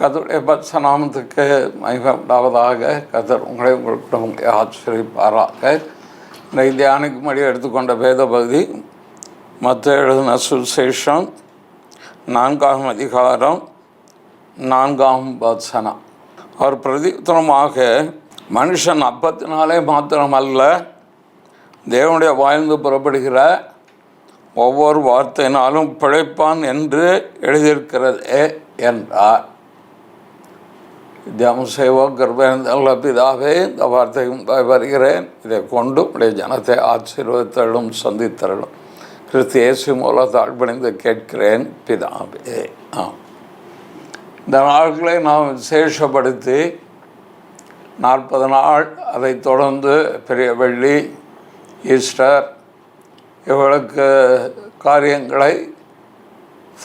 கர்த்தருடைய பரிசுத்த நாமத்துக்கு மகிமை உண்டாவதாக. கர்த்தர் உங்களை உங்களுடைய ஆச்சரிப்பாராக. இன்றைக்கு தியானிக்கும்படி எடுத்துக்கொண்ட வேத பகுதி மத்தேயு எழுதின சுவிசேஷம் 4ஆம் அதிகாரம் 4ஆம் வசனம். அவர் பிரதியுத்தரமாக, மனுஷன் அப்பத்தினாலே மாத்திரமல்ல, தேவனுடைய வாய்ந்து புறப்படுகிற ஒவ்வொரு வார்த்தையினாலும் பிழைப்பான் என்று எழுதியிருக்கிறதே என்றார். தியானம் செய்வோம். கிருபையுள்ள பிதாவே, இந்த வார்த்தையும் வருகிறேன். இதை கொண்டு உடைய ஜனத்தை ஆசீர்வதித்தருளும், சந்தித்தருளும். கிறிஸ்து இயேசு மூலம் தாழ்பணிந்து கேட்கிறேன் பிதாவே. இந்த நாட்களை நாம் விசேஷப்படுத்தி 40 நாள், அதை தொடர்ந்து பெரிய வெள்ளி, ஈஸ்டர், இவர்களுக்கு காரியங்களை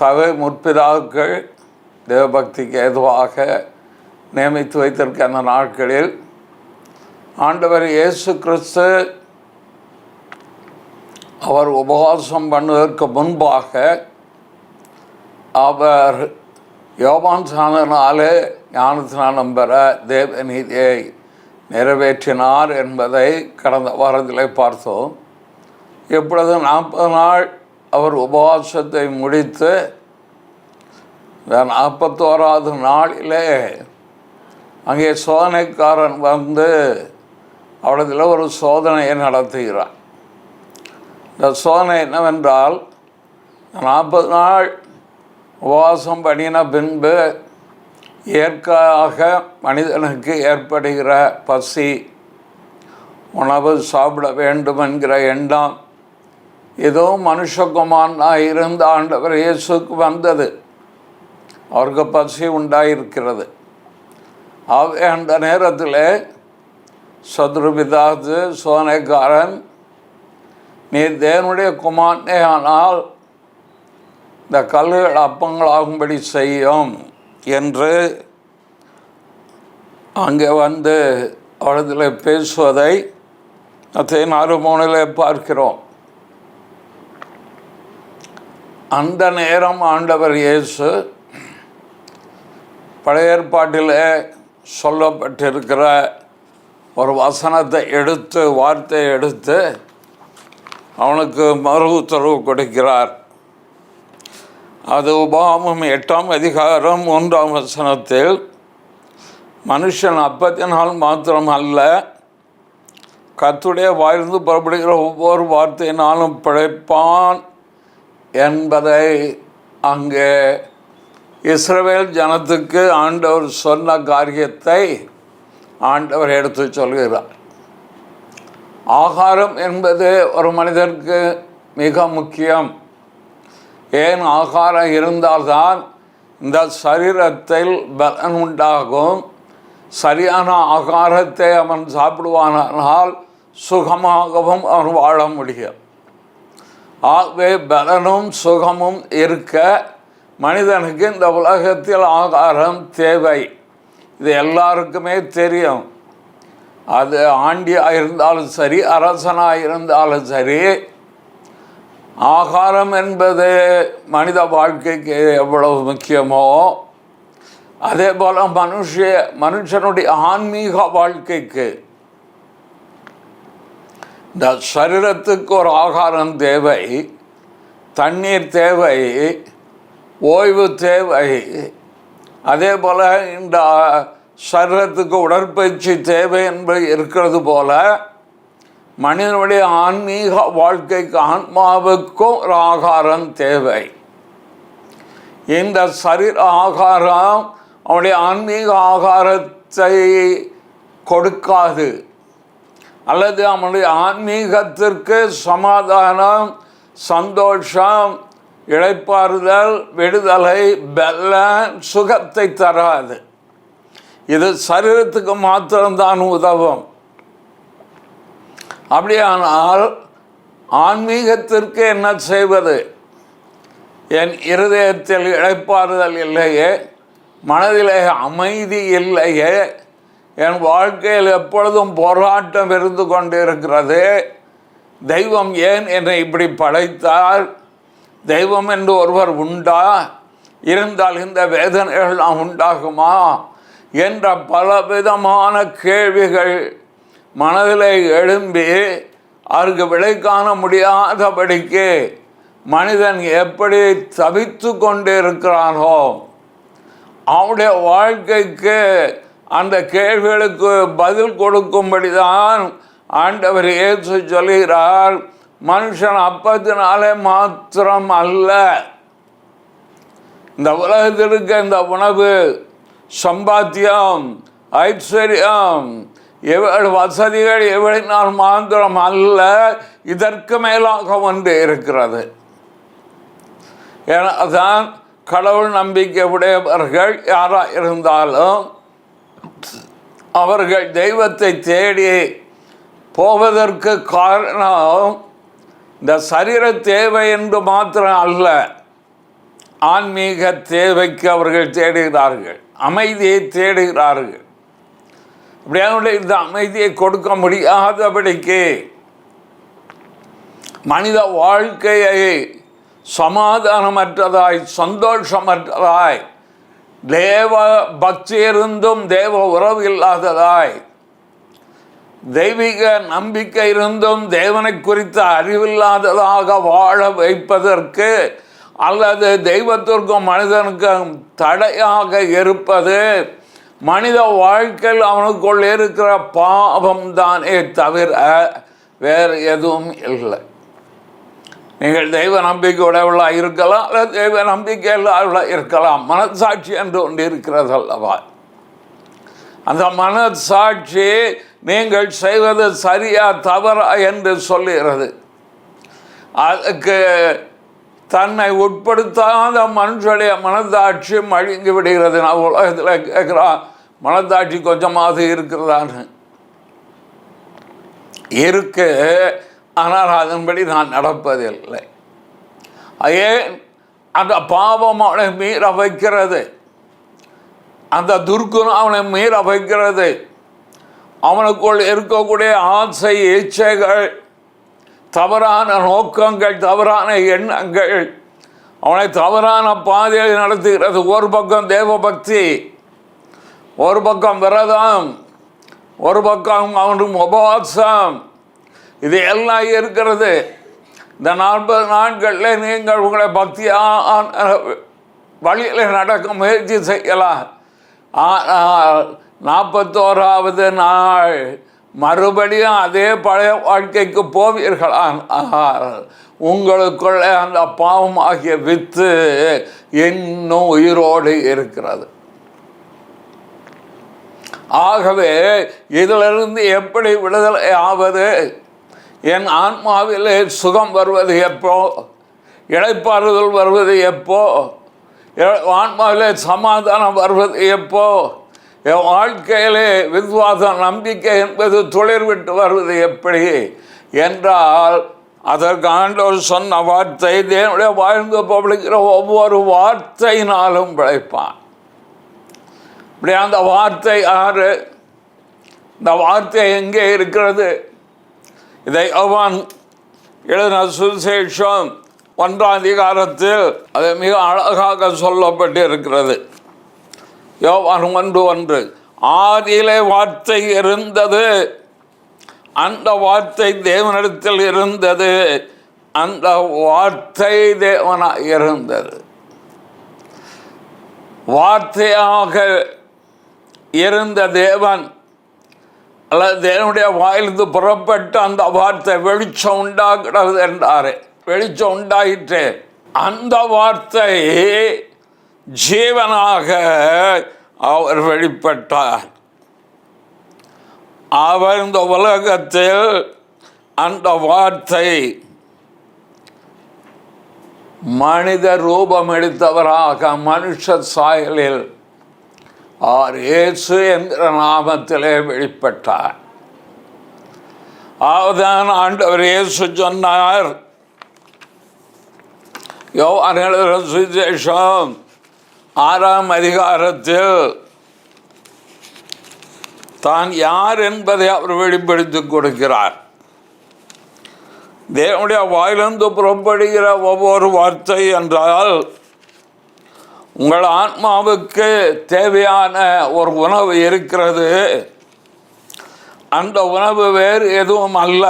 சபை முற்பிதாக்கள் தேவபக்திக்கு ஏதுவாக நியமித்து வைத்திருக்க அந்த நாட்களில் ஆண்டவர் இயேசு கிறிஸ்து அவர் உபவாசம் பண்ணுவதற்கு முன்பாக அவர் யோவான் சாணனாலே ஞானஸ்நானம் பெற தேவநீதியை நிறைவேற்றினார் என்பதை கடந்த வாரத்திலே பார்த்தோம். இப்பொழுது 40 நாள் அவர் உபவாசத்தை முடித்து 41ஆவது நாளிலே அங்கே சோதனைக்காரன் வந்து அவளதில் ஒரு சோதனையை நடத்துகிறார். இந்த சோதனை என்னவென்றால், 40 நாள் உபவாசம் பண்ணின பின்பு இயற்கையாக மனிதனுக்கு ஏற்படுகிற பசி, உணவு சாப்பிட வேண்டும் என்கிற எண்ணம், ஏதோ மனுஷகுமாரனாக இருந்த ஆண்டவர் இயேசுக்கு வந்தது. அவருக்கு பசி உண்டாயிருக்கிறது. அந்த நேரத்தில் சத்ருபிதாது சோதனைக்காரன், நீர் தேவனுடைய குமாரனே ஆனால் இந்த கல்லுகள் அப்பங்களாகும்படி செய்யும் என்று அங்கே வந்து அவளதில் பேசுவதை 4:3 பார்க்கிறோம். அந்த நேரம் ஆண்டவர் இயேசு பழைய ஏற்பாட்டில் சொல்லப்பட்டிருக்கிற ஒரு வசனத்தை எடுத்து, வார்த்தையை எடுத்து அவனுக்கு மறு உத்தரவு கொடுக்கிறார். அது உபாகமம் 8ஆம் அதிகாரம் 1ஆம் வசனத்தில், மனுஷன் அப்பத்தினால் மாத்திரம் அல்ல, கர்த்தருடைய வாயிலிருந்து புறப்படுகிற ஒவ்வொரு வார்த்தையினாலும் பிழைப்பான் என்பதை அங்கே இஸ்ரவேல் ஜனத்துக்கு ஆண்டவர் சொன்ன காரியத்தை ஆண்டவர் எடுத்து சொல்கிறார். ஆகாரம் என்பது ஒரு மனிதருக்கு மிக முக்கியம். ஏன்? ஆகாரம் இருந்தால்தான் இந்த சரீரத்தில் பலன் உண்டாகும். சரியான ஆகாரத்தை அவன் சாப்பிடுவானால் சுகமாகவும் அவன் வாழ முடியும். ஆகவே பலனும் சுகமும் இருக்க மனிதனுக்கு இந்த உலகத்தில் ஆகாரம் தேவை. இது எல்லாருக்குமே தெரியும். அது ஆண்டியாக இருந்தாலும் சரி, அரசனாக இருந்தாலும் சரி, ஆகாரம் என்பது மனித வாழ்க்கைக்கு எவ்வளவு முக்கியமோ அதே போல் மனுஷனுடைய ஆன்மீக வாழ்க்கைக்கு இந்த சரீரத்துக்கு ஒரு ஆகாரம் தேவை, தண்ணீர் தேவை, ஓய்வு தேவை. அதே போல் இந்த சரீரத்துக்கு உடற்பயிற்சி தேவை என்பது இருக்கிறது போல, மனிதனுடைய ஆன்மீக வாழ்க்கைக்கு, ஆன்மாவுக்கும் ஒரு ஆகாரம் தேவை. இந்த சரீர ஆகாரம் அவனுடைய ஆன்மீக ஆகாரத்தை கொடுக்காது, அல்லது அவனுடைய ஆன்மீகத்திற்கு சமாதானம், சந்தோஷம், இளைப்பாறுதல், விடுதலை, பலன், சுகத்தை தராது. இது சரீரத்துக்கு மாத்திரம்தான் உதவும். அப்படியானால் ஆன்மீகத்திற்கு என்ன செய்வது? என் இருதயத்தில் இளைப்பாறுதல் இல்லையே, மனதிலே அமைதி இல்லையே, என் வாழ்க்கையில் எப்பொழுதும் போராட்டம் இருந்து கொண்டிருக்கிறது. தெய்வம் ஏன் என்னை இப்படி படைத்தார்? தெய்வம் என்று ஒருவர் உண்டா? இருந்தால் இந்த வேதனைகள் நாம் உண்டாகுமா என்ற பலவிதமான கேள்விகள் மனதில் எழும்பி அவருக்கு விடை காண முடியாதபடிக்கு மனிதன் எப்படி தவித்து கொண்டு இருக்கிறானோ அவனுடைய வாழ்க்கைக்கு அந்த கேள்விகளுக்கு பதில் கொடுக்கும்படிதான் ஆண்டவர் இயேசு சொல்கிறார், மனுஷன் அப்பத்தினாலே மாத்திரம் அல்ல. இந்த உலகத்திற்கு இந்த உணவு, சம்பாத்தியம், ஐஸ்வர்யம், வசதிகள் எவ்வளினால் மாத்திரம் அல்ல, இதற்கு மேலாக ஒன்று இருக்கிறது. ஏன்னால்தான் கடவுள் நம்பிக்கை உடையவர்கள் யாராக இருந்தாலும் அவர்கள் தெய்வத்தை தேடி போவதற்கு காரணம் இந்த சரீர தேவை என்று மாத்திரம் அல்ல, ஆன்மீக தேவைக்கு அவர்கள் தேடுகிறார்கள், அமைதியை தேடுகிறார்கள். இப்படியான இந்த அமைதியை கொடுக்க முடியாதபடிக்கு மனித வாழ்க்கையை சமாதானமற்றதாய், சந்தோஷமற்றதாய், தேவ பக்தி இருந்தும் தேவ உறவு இல்லாததாய், தெய்வீக நம்பிக்கை இருந்தும் தேவனை குறித்த அறிவில்லாததாக வாழ வைப்பதற்கு அல்லது தெய்வத்திற்கும் மனிதனுக்கும் தடையாக இருப்பது மனித வாழ்க்கையில் அவனுக்குள் இருக்கிற பாவம்தானே தவிர வேறு எதுவும் இல்லை. நீங்கள் தெய்வ நம்பிக்கை உடையவர்களாக இருக்கலாம் அல்லது தெய்வ நம்பிக்கை இல்லாதவர்களாக இருக்கலாம். மனசாட்சி என்று ஒன்று இருக்கிறது அல்லவா? அந்த மனசாட்சி நீங்கள் செய்வது சரியா தவறா என்று சொல்லுகிறது. அதுக்கு தன்னை உட்படுத்தாத மனுஷனுடைய மனசாட்சி மழுங்கி விடுகிறது. நான் உலகத்தில் கேட்குறான், மனசாட்சி கொஞ்சமாவது இருக்கிறதான்னு. இருக்கு, ஆனால் அதன்படி நான் நடப்பதில்லை. ஏன்? அந்த பாவம் அவனை மீற வைக்கிறது, அந்த துர்க்குணம் அவனை மீற வைக்கிறது. அவனுக்குள் இருக்கக்கூடிய ஆசை, இச்சைகள், தவறான நோக்கங்கள், தவறான எண்ணங்கள் அவனை தவறான பாதையில் நடத்துகிறது. ஒரு பக்கம் தேவ பக்தி, ஒரு பக்கம் விரதம், ஒரு பக்கம் அவனுக்கு உபவாசம், இது எல்லாம் இருக்கிறது. இந்த 40 நாட்களில் நீங்கள் உங்களை பக்தியான வழியில் நடக்க முயற்சி செய்யலாம். ஆனால் 41வது நாள் மறுபடியும் அதே பழைய வாழ்க்கைக்கு போவீர்களான். உங்களுக்குள்ளே அந்த பாவம் ஆகிய வித்து இன்னும் உயிரோடு இருக்கிறது. ஆகவே இதிலிருந்து எப்படி விடுதலை ஆவது? என் ஆன்மாவிலே சுகம் வருவது எப்போ? இளைப்பாறுதல் வருவது எப்போ? ஆன்மாவிலே சமாதானம் வருவது எப்போ? என் வாழ்க்கையிலே விசுவாசம், நம்பிக்கை என்பது துளிர் விட்டு வருவது எப்படி என்றால், அதற்கு ஆண்டவர் சொன்ன வார்த்தை, தேவனுடைய வாழ்ந்து படுகிற ஒவ்வொரு வார்த்தையினாலும் பிழைப்பான். இப்படி அந்த வார்த்தை யாரு? இந்த வார்த்தை எங்கே இருக்கிறது? இதை யோவான் எழுதின சுவிசேஷம் 1ஆம் அதிகாரத்தில் அது மிக அழகாக சொல்லப்பட்டு இருக்கிறது. யோவான் 1:1, ஆதியிலே வார்த்தை இருந்தது, அந்த வார்த்தை தேவனிடத்தில் இருந்தது, அந்த வார்த்தை தேவனாக இருந்தது. வார்த்தையாக இருந்த தேவன் அல்லது தேவனுடைய வாயிலிருந்து புறப்பட்ட அந்த வார்த்தை வெளிச்சம் உண்டாகிறது என்றாரே, வெளிச்சம் உண்டாயிற்று. அந்த வார்த்தை ஜீவனாக அவர் வெளிப்பட்டார். அவர் இந்த உலகத்தில் அந்த வார்த்தை மனித ரூபம் எடுத்தவராக மனுஷ சாயலில் அவர் இயேசு என்கிற நாமத்திலே வெளிப்பட்டார். அவர்தான் ஆண்டவர் இயேசு சொன்னார், யோவான் எழுதின சுவிசேஷம் 6ஆம் அதிகாரத்தில் தான் யார் என்பதை அவர் வெளிப்படுத்தி கொடுக்கிறார். தேவனுடைய வாயிலிருந்து புறப்படுகிற ஒவ்வொரு வார்த்தை என்றால் உங்கள் ஆன்மாவுக்கு தேவையான ஒரு உணவு இருக்கிறது. அந்த உணவு வேறு எதுவும் அல்ல,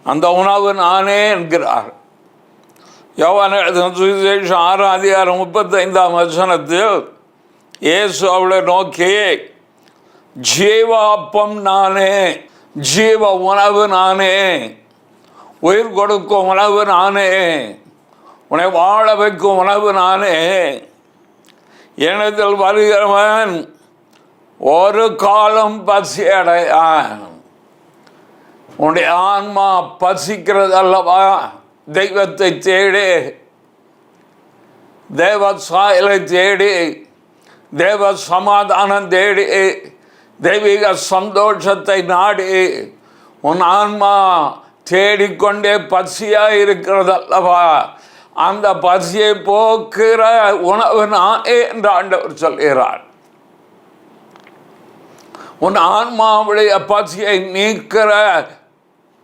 அந்த உணவு நானே என்கிறார். யோவான் எழுதின சுவிசேஷம் 6:35 இயேசு அவளை நோக்கி, ஜீவ அப்பம் நானே, ஜீவ உணவு நானே, உயிர் கொடுக்கும் உணவு நானே, உன்னை வாழ வைக்கும் உணவு நானே. எனதில் வருகிறவன் ஒரு காலம் பசி அடையான். உன்னுடைய ஆன்மா பசிக்கிறது அல்லவா? தெய்வத்தை தேடி, தேவ சாயலை தேடி, தேவ சமாதானம் தேடி, தெய்வீக சந்தோஷத்தை நாடி உன் ஆன்மா தேடிக்கொண்டே பசியாக இருக்கிறது அல்லவா? அந்த பசியை போக்குற உணவு நானே என்று ஆண்டவர் சொல்கிறார். உன் ஆன்மாவுடைய பசியை நீக்கிற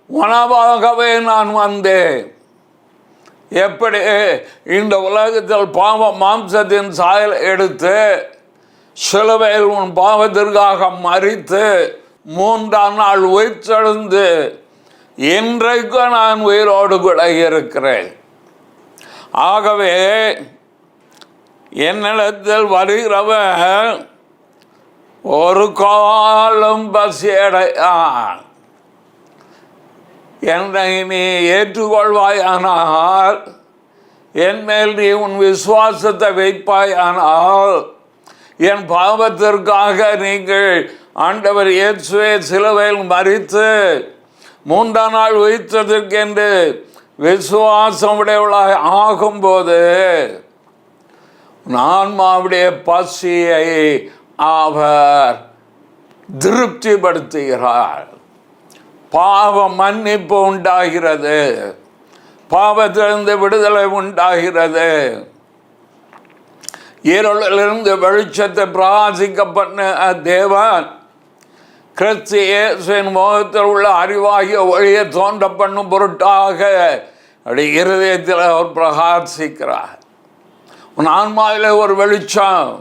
உணவாகவே நான் வந்தேன். எப்படி இந்த உலகத்தில் பாவ மாம்சத்தின் சாயல் எடுத்து சிலுவையில் உன் பாவத்திற்காக மரித்து 3ஆம் நாள் உயிர்த்தெழுந்து இன்றைக்கு நான் உயிரோடு கூட இருக்கிறேன். ஆகவே என்னிடத்தில் வருகிறவன் ஒரு காலம் பசியடையான். என்னை நீ ஏற்றுக்கொள்வாயானால், என் மேல் நீ உன் விசுவாசத்தை வைப்பாயானால், என் பாவத்திற்காக நீங்கள் ஆண்டவர் இயேசுவே சிலுவையில் மரித்து 3ஆம் நாள் உயிர்த்ததற்கென்று விசுவாசம் உடையவளாக ஆகும்போது ஆன்மாவுடைய பசியை அவர் திருப்திப்படுத்துகிறார். பாவ மன்னிப்பு உண்டாகிறது, பாவத்திலிருந்து விடுதலை உண்டாகிறது, இருளிலிருந்து வெளிச்சத்தை பிரகாசிக்கப்பட்ட தேவன் கிறிஸ்து இயேசுவின் முகத்தில் உள்ள அறிவாகிய ஒளியை தோன்ற பண்ணும் பொருட்டாக அப்படி இருதயத்தில் அவர் பிரகாசிக்கிறார். உன் ஆன்மாவிலே ஒரு வெளிச்சம்,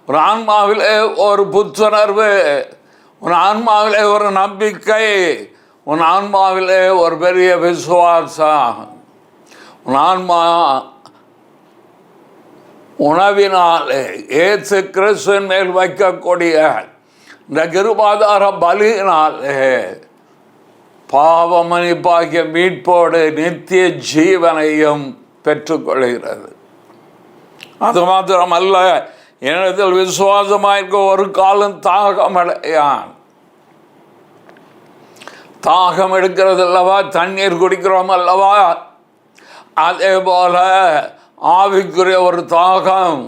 ஒரு ஆன்மாவிலே ஒரு புத்துணர்வு, உன் ஆன்மாவிலே ஒரு நம்பிக்கை, உன் ஆன்மாவிலே ஒரு பெரிய விசுவாசம். உன் ஆன்மா உணவினாலே இயேசு கிறிஸ்துவின் மேல் வைக்கக்கூடிய இந்த கிருபாதார பலியினாலே பாவ மன்னிப்பாகிய மீட்போடு நித்திய ஜீவனையும் பெற்றுக்கொள்கிறது. அது மாத்திரமல்ல, என்னிடத்தில் விசுவாசமாயிருக்க ஒரு காலம் தாகம் அடையான். தாகம் எடுக்கிறது அல்லவா, தண்ணீர் குடிக்கிறோம் அல்லவா, அதே போல ஆவிக்குரிய ஒரு தாகம்.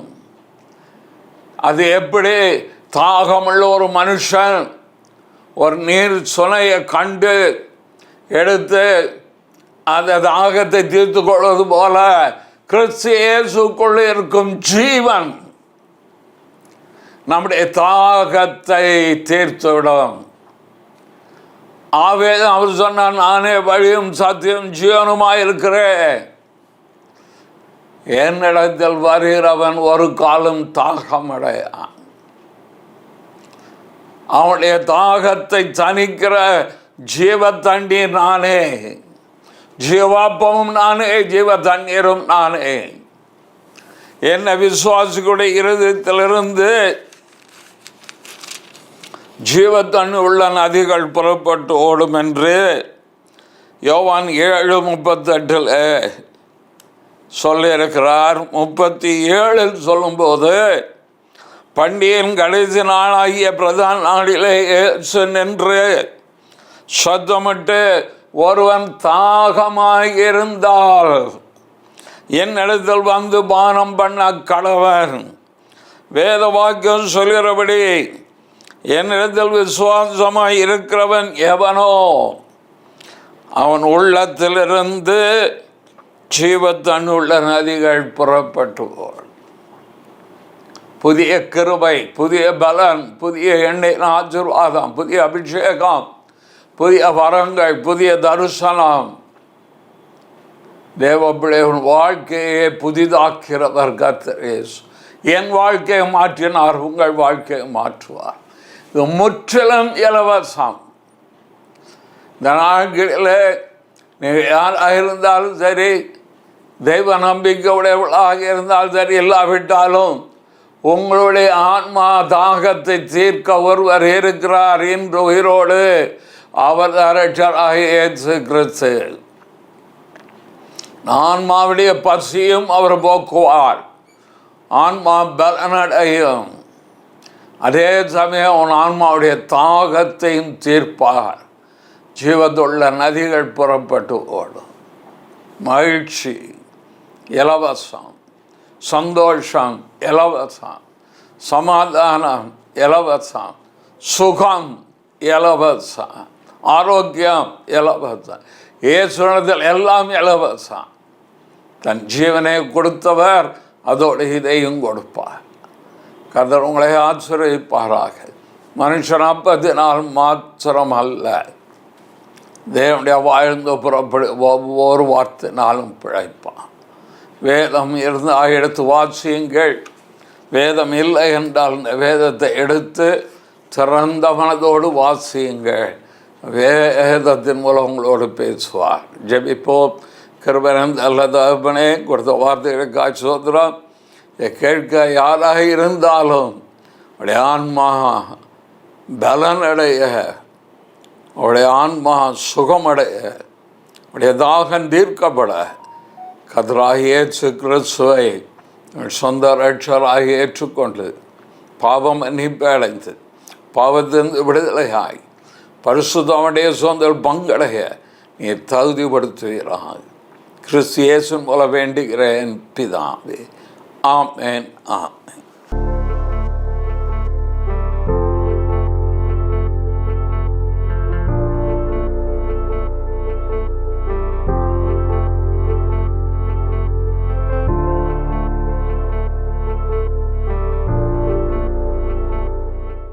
அது எப்படி? தாகமுள்ள ஒரு மனுஷன் ஒரு நீர் சுனையை கண்டு எடுத்து அந்த தாகத்தை தீர்த்து கொள்வது போல கிறிஸ்து இயேசுக்குள் இருக்கும் ஜீவன் நம்முடைய தாகத்தை தீர்த்துவிடும். ஆவே அவர் சொன்னார், நானே வழியும் சத்தியம் ஜீவனுமாய் இருக்கிறேன். என்னிடத்தில் வருகிறவன் ஒரு காலம் தாகமடையான். அவனுடைய தாகத்தை தணிக்கிற ஜீவ தண்ணீர் நானே, ஜீவாப்பமும் நானே, ஜீவ தண்ணீரும் நானே. என்ன விசுவாசிகளுடைய இருதயத்திலிருந்து ஜீவ தண்ணி உள்ள நதிகள் புறப்பட்டு ஓடும் என்று யோவான் 7:38 சொல்லியிருக்கிறார். 37 சொல்லும்போது, பண்டிகையின் கடைசி நாளாகிய பிரதான நாளிலே நின்று சத்தமிட்டு, ஒருவன் தாகமாயிருந்தால் என்னிடத்தில் வந்து பானம் பண்ண கடவன். வேத வாக்கியம் சொல்கிறபடி என்னிடத்தில் விசுவாசமாய் இருக்கிறவன் எவனோ அவன் உள்ளத்திலிருந்து ஜீவத்தண்ணுள்ள நதிகள் புறப்பட்டு போல். புதிய கிருபை, புதிய பலன், புதிய எண்ணெய் ஆசீர்வாதம், புதிய அபிஷேகம், புதிய வரங்கள், புதிய தரிசனம், தேவப்பிள்ளை உன் வாழ்க்கையை புதிதாக்கிறவர் கர்த்தர் இயேசு. என் வாழ்க்கையை மாற்றினார், உங்கள் வாழ்க்கையை மாற்றுவார். இது முற்றிலும் இலவசம். இந்த நாட்களில் நீங்கள் யாராக இருந்தாலும் சரி, தெய்வ நம்பிக்கை உடையவர்களாக இருந்தாலும் சரி, இல்லாவிட்டாலும் உங்களுடைய ஆன்மா தாகத்தை தீர்க்க ஒருவர் இருக்கிறார் என்று உயிரோடு. அவர் இரட்சகராக இயேசு கிறிஸ்து. ஆன்மாவுடைய பசியும் அவர் போக்குவார், ஆன்மா பலனடையும். அதே சமயம் உன் ஆன்மாவுடைய தாகத்தையும் தீர்ப்பார். ஜீவத்துள்ள நதிகள் புறப்பட்டு ஓடும். மகிழ்ச்சி இலவசம், சந்தோஷம் இலவசம், சமாதானம் இலவசம், சுகம் இலவசம், ஆரோக்கியம் இலவசம். இயேசுவிடத்தில் எல்லாம் இலவசம். தன் ஜீவனை கொடுத்தவர் அதோடு இதையும் கொடுப்பார். கர்த்தர் உங்களை ஆசீர்வதிப்பாராக. மனுஷன் அப்பத்தினால் மாத்திரம் அல்ல, தேவனுடைய வாழ்ந்து புறப்படு ஒவ்வொரு வார்த்தைனாலும் பிழைப்பான். வேதம் இருந்தால் எடுத்து வாசியுங்கள். வேதம் இல்லை என்றால் இந்த வேதத்தை எடுத்து திறந்த மனதோடு வாசியுங்கள். வேதத்தின் மூலம் உங்களோடு பேசுவார். ஜெபிப்போம். கிருபையின் நல்ல தகப்பனே, கொடுத்த வார்த்தைகளுக்காக ஸ்தோத்திரம். கேட்க யாராக இருந்தாலும் அவருடைய ஆன்மா பலனடைய, அவருடைய ஆன்மா சுகமடைய, அவருடைய தாகம் தீர்க்கப்பட கர்த்தராகிய இயேசு கிறிஸ்துவை சொந்த இரட்சகராக ஏற்றுக்கொண்டு பாவம் மன்னிப்பு அடைந்து பாவத்திலிருந்து விடுதலையாய் பரிசுத்தமுடைய சொந்த பங்கடைய நீ தகுதிப்படுத்துவீராக. கிறிஸ்து இயேசுவின் மூலம் வேண்டுகிறேன் பிதாவே. ஆமென், ஆமென்.